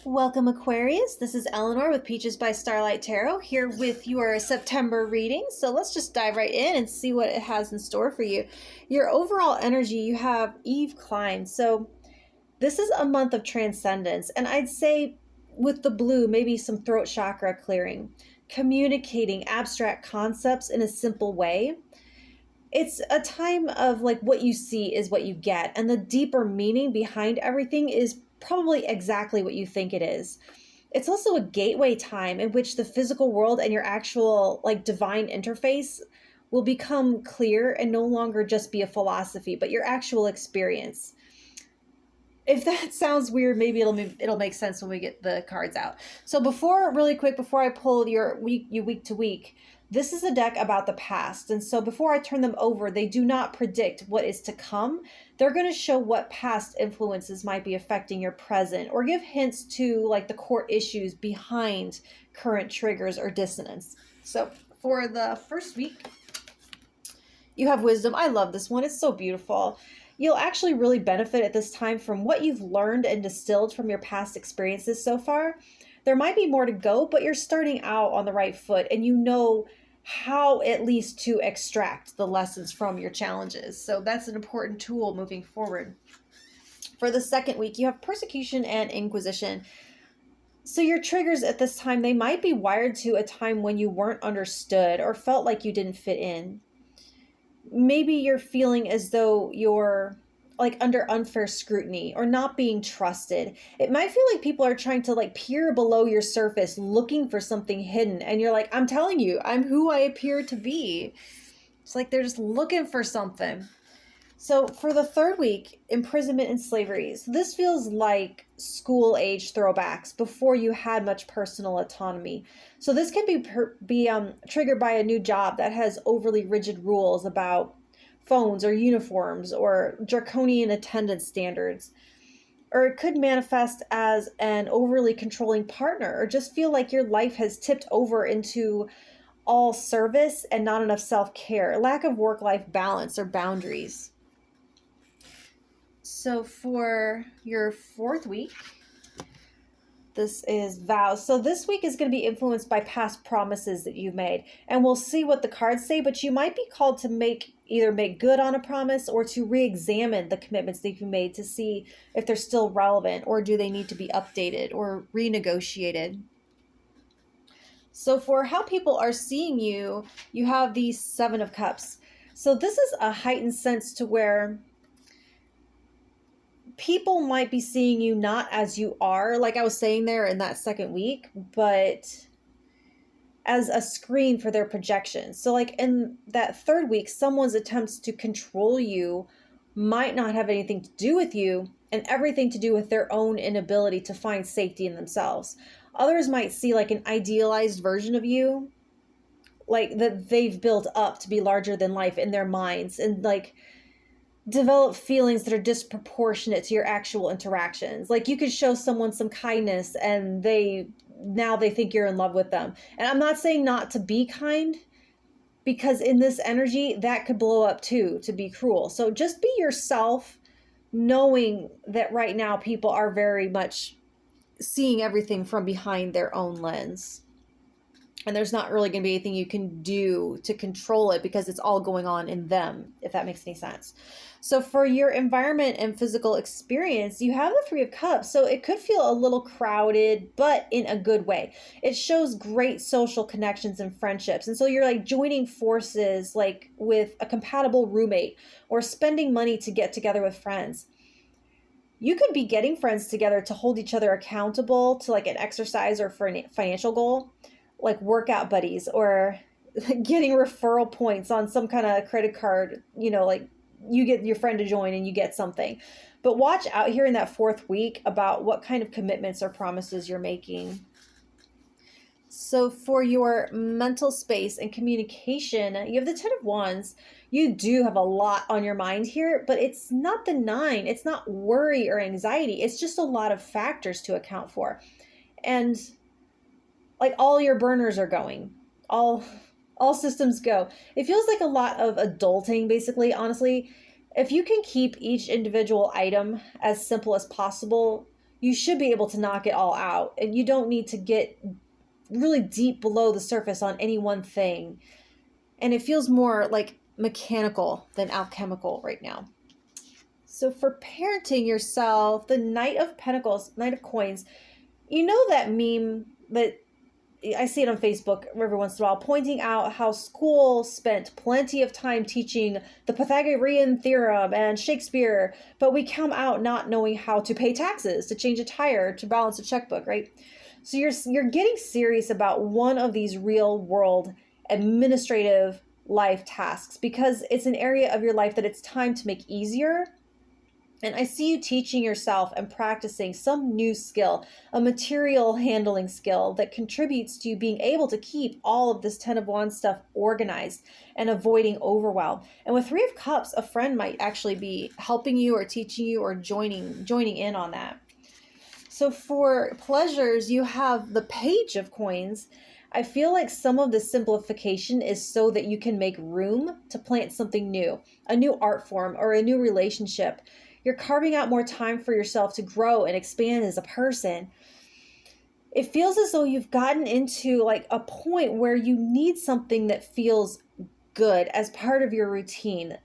Welcome, Aquarius. This is Eleanor with Peaches by Starlight Tarot here with your September reading. So let's just dive right in and see what it has in store for you. Your overall energy, you have Eve climb. So this is a month of transcendence. And I'd say with the blue, maybe some throat chakra clearing, communicating abstract concepts in a simple way. It's a time of like what you see is what you get. And the deeper meaning behind everything is probably exactly what you think it is. It's also a gateway time in which the physical world and your actual like divine interface will become clear and no longer just be a philosophy, but your actual experience. If that sounds weird, maybe it'll make sense when we get the cards out. So really quick, before I pull your week to week, this is a deck about the past. And so before I turn them over, they do not predict what is to come. They're going to show what past influences might be affecting your present or give hints to like the core issues behind current triggers or dissonance. So for the first week, you have wisdom. I love this one. It's so beautiful. You'll actually really benefit at this time from what you've learned and distilled from your past experiences so far. There might be more to go, but you're starting out on the right foot and you know how at least to extract the lessons from your challenges. So that's an important tool moving forward. For the second week, you have persecution and inquisition. So your triggers at this time, they might be wired to a time when you weren't understood or felt like you didn't fit in. Maybe you're feeling as though you're like under unfair scrutiny or not being trusted. It might feel like people are trying to like peer below your surface looking for something hidden. And you're like, I'm telling you, I'm who I appear to be. It's like they're just looking for something. So for the third week, imprisonment and slavery. So this feels like school age throwbacks before you had much personal autonomy. So this can be triggered by a new job that has overly rigid rules about phones or uniforms or draconian attendance standards. Or it could manifest as an overly controlling partner or just feel like your life has tipped over into all service and not enough self-care, lack of work-life balance or boundaries. So for your fourth week, this is vows. So this week is going to be influenced by past promises that you've made. And we'll see what the cards say, but you might be called to either make good on a promise or to re-examine the commitments that you made to see if they're still relevant or do they need to be updated or renegotiated. So for how people are seeing you, you have the Seven of Cups. So this is a heightened sense to where people might be seeing you not as you are, like I was saying there in that second week, but as a screen for their projections. So like in that third week, someone's attempts to control you might not have anything to do with you and everything to do with their own inability to find safety in themselves. Others might see like an idealized version of you, like that they've built up to be larger than life in their minds and like develop feelings that are disproportionate to your actual interactions. Like you could show someone some kindness and now they think you're in love with them. And I'm not saying not to be kind, because in this energy that could blow up too, to be cruel. So just be yourself, knowing that right now people are very much seeing everything from behind their own lens. And there's not really going to be anything you can do to control it because it's all going on in them, if that makes any sense. So for your environment and physical experience, you have the Three of Cups. So it could feel a little crowded, but in a good way. It shows great social connections and friendships. And so you're like joining forces like with a compatible roommate or spending money to get together with friends. You could be getting friends together to hold each other accountable to like an exercise or for a financial goal, like workout buddies or getting referral points on some kind of credit card, like you get your friend to join and you get something. But watch out here in that fourth week about what kind of commitments or promises you're making. So for your mental space and communication, you have the Ten of Wands. You do have a lot on your mind here, but it's not the Nine. It's not worry or anxiety. It's just a lot of factors to account for. And like all your burners are going, all systems go. It feels like a lot of adulting, basically, honestly. If you can keep each individual item as simple as possible, you should be able to knock it all out. And you don't need to get really deep below the surface on any one thing. And it feels more like mechanical than alchemical right now. So for parenting yourself, the Knight of Pentacles, Knight of Coins, you know that meme that I see it on Facebook every once in a while, pointing out how school spent plenty of time teaching the Pythagorean theorem and Shakespeare, but we come out not knowing how to pay taxes, to change a tire, to balance a checkbook, right? So you're getting serious about one of these real world administrative life tasks because it's an area of your life that it's time to make easier. And I see you teaching yourself and practicing some new skill, a material handling skill that contributes to you being able to keep all of this Ten of Wands stuff organized and avoiding overwhelm. And with Three of Cups, a friend might actually be helping you or teaching you or joining in on that. So for pleasures, you have the Page of Coins. I feel like some of the simplification is so that you can make room to plant something new, a new art form or a new relationship. You're carving out more time for yourself to grow and expand as a person. It feels as though you've gotten into like a point where you need something that feels good as part of your routine.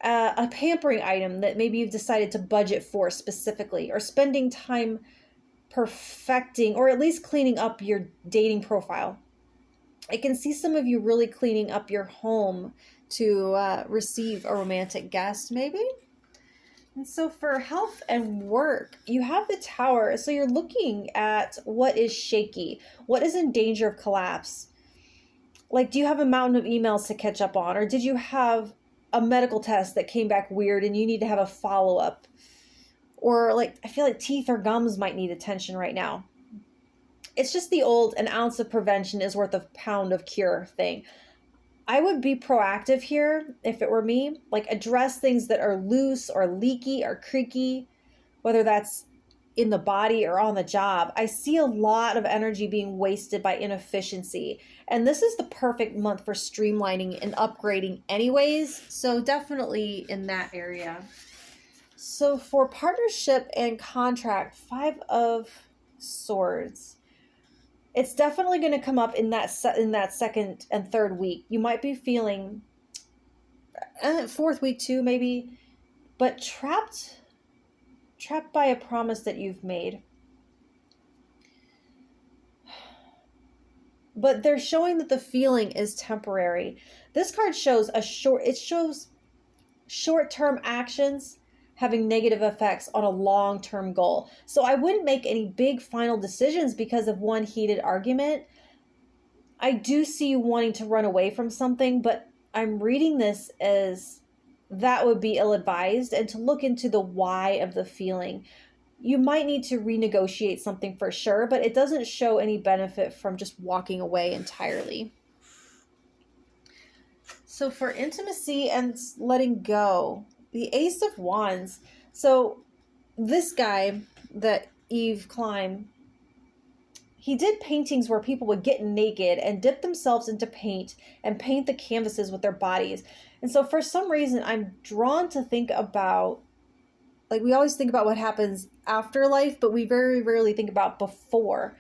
A pampering item that maybe you've decided to budget for specifically, or spending time perfecting or at least cleaning up your dating profile. I can see some of you really cleaning up your home to receive a romantic guest maybe. And so for health and work, you have the Tower. So you're looking at what is shaky, what is in danger of collapse. Like, do you have a mountain of emails to catch up on? Or did you have a medical test that came back weird and you need to have a follow-up? Or like, I feel like teeth or gums might need attention right now. It's just the old, an ounce of prevention is worth a pound of cure thing. I would be proactive here if it were me, like address things that are loose or leaky or creaky, whether that's in the body or on the job. I see a lot of energy being wasted by inefficiency. And this is the perfect month for streamlining and upgrading anyways. So definitely in that area. So for partnership and contract, Five of Swords. It's definitely going to come up in that second and third week. You might be feeling fourth week too, maybe, but trapped by a promise that you've made. But they're showing that the feeling is temporary. This card shows short-term actions having negative effects on a long-term goal. So I wouldn't make any big final decisions because of one heated argument. I do see you wanting to run away from something, but I'm reading this as that would be ill-advised and to look into the why of the feeling. You might need to renegotiate something for sure, but it doesn't show any benefit from just walking away entirely. So for intimacy and letting go, the Ace of Wands. So this guy that Yves Klein, he did paintings where people would get naked and dip themselves into paint and paint the canvases with their bodies. And so for some reason, I'm drawn to think about, like we always think about what happens after life, but we very rarely think about before.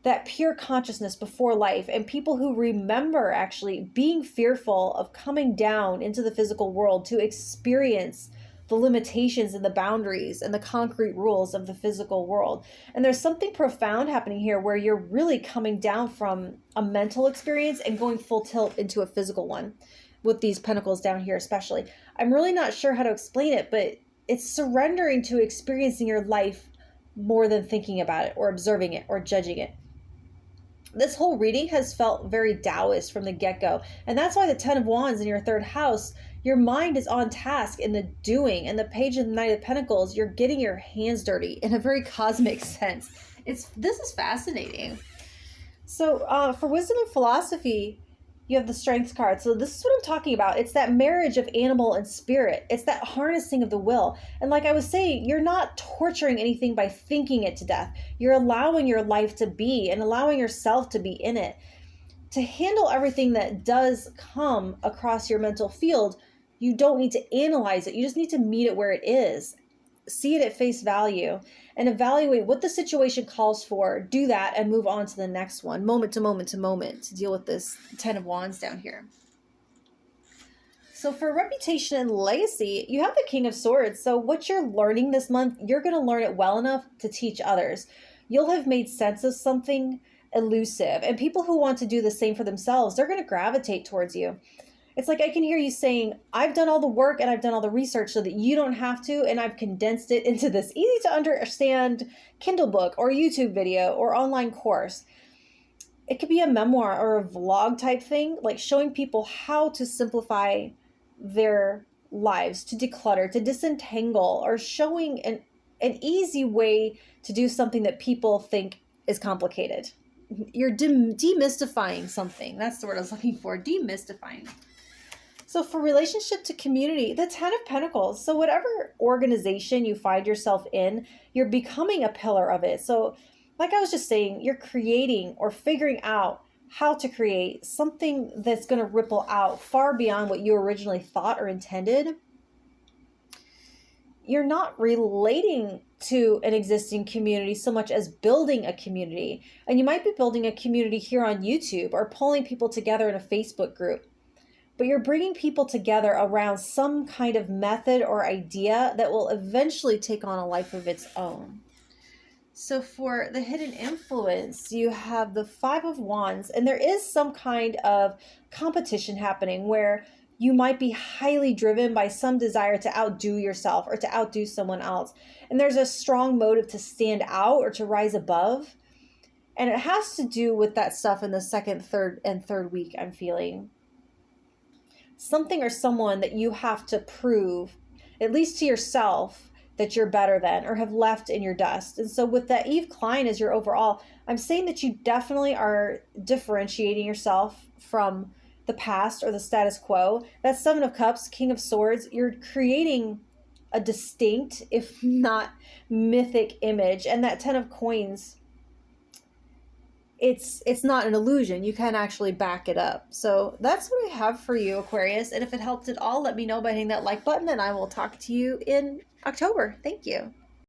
That pure consciousness before life, and people who remember actually being fearful of coming down into the physical world to experience the limitations and the boundaries and the concrete rules of the physical world. And there's something profound happening here where you're really coming down from a mental experience and going full tilt into a physical one with these pentacles down here especially. I'm really not sure how to explain it, but it's surrendering to experiencing your life more than thinking about it or observing it or judging it. This whole reading has felt very Taoist from the get-go. And that's why the Ten of Wands in your third house, your mind is on task in the doing. And the Page of the Knight of Pentacles, you're getting your hands dirty in a very cosmic sense. This is fascinating. So for wisdom and philosophy, you have the Strength card. So this is what I'm talking about. It's that marriage of animal and spirit. It's that harnessing of the will. And like I was saying, you're not torturing anything by thinking it to death. You're allowing your life to be and allowing yourself to be in it. To handle everything that does come across your mental field, you don't need to analyze it. You just need to meet it where it is. See it at face value. and evaluate what the situation calls for, do that, and move on to the next one, moment to moment to moment, to deal with this 10 of Wands down here. So for reputation and legacy, you have the King of Swords. So what you're learning this month, you're going to learn it well enough to teach others. You'll have made sense of something elusive, and people who want to do the same for themselves, they're going to gravitate towards you. It's like I can hear you saying, I've done all the work and I've done all the research so that you don't have to, and I've condensed it into this easy to understand Kindle book or YouTube video or online course. It could be a memoir or a vlog type thing, like showing people how to simplify their lives, to declutter, to disentangle, or showing an easy way to do something that people think is complicated. You're demystifying something. That's the word I was looking for, demystifying. So for relationship to community, the 10 of Pentacles. So whatever organization you find yourself in, you're becoming a pillar of it. So like I was just saying, you're creating or figuring out how to create something that's going to ripple out far beyond what you originally thought or intended. You're not relating to an existing community so much as building a community. And you might be building a community here on YouTube or pulling people together in a Facebook group. But you're bringing people together around some kind of method or idea that will eventually take on a life of its own. So for the hidden influence, you have the 5 of Wands, and there is some kind of competition happening where you might be highly driven by some desire to outdo yourself or to outdo someone else. And there's a strong motive to stand out or to rise above. And it has to do with that stuff in the second, third week, I'm feeling. Something or someone that you have to prove, at least to yourself, that you're better than or have left in your dust. And so with that Eve Klein as your overall, I'm saying that you definitely are differentiating yourself from the past or the status quo. That 7 of Cups, King of Swords, you're creating a distinct, if not mythic image. And that 10 of Coins, it's not an illusion. You can actually back it up. So that's what I have for you, Aquarius. And if it helped at all, let me know by hitting that like button, and I will talk to you in October. Thank you.